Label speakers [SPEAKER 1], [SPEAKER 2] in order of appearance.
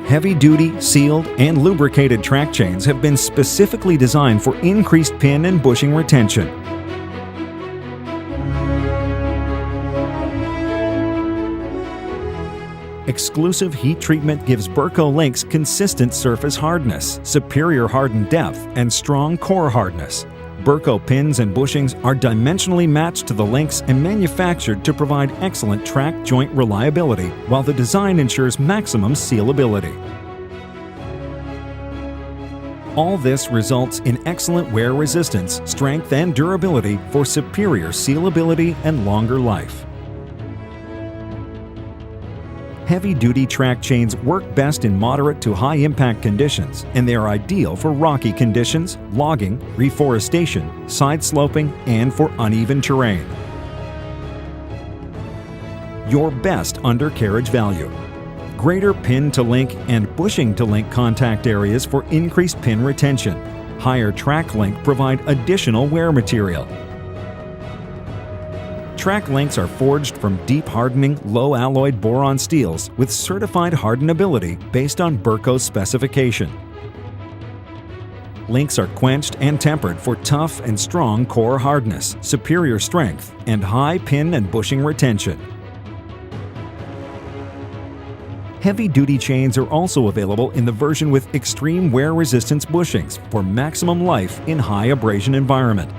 [SPEAKER 1] Heavy-duty, sealed, and lubricated track chains have been specifically designed for increased pin and bushing retention. Exclusive heat treatment gives Berco links consistent surface hardness, superior hardened depth, and strong core hardness. Berco pins and bushings are dimensionally matched to the links and manufactured to provide excellent track joint reliability, while the design ensures maximum sealability. All this results in excellent wear resistance, strength, and durability for superior sealability and longer life. Heavy-duty track chains work best in moderate to high-impact conditions, and they are ideal for rocky conditions, logging, reforestation, side sloping, and for uneven terrain. Your best undercarriage value. Greater pin-to-link and bushing-to-link contact areas for increased pin retention. Higher track link provide additional wear material. Track links are forged from deep hardening, low alloyed boron steels with certified hardenability based on Berco's specification. Links are quenched and tempered for tough and strong core hardness, superior strength, and high pin and bushing retention. Heavy-duty chains are also available in the version with extreme wear resistance bushings for maximum life in high abrasion environment.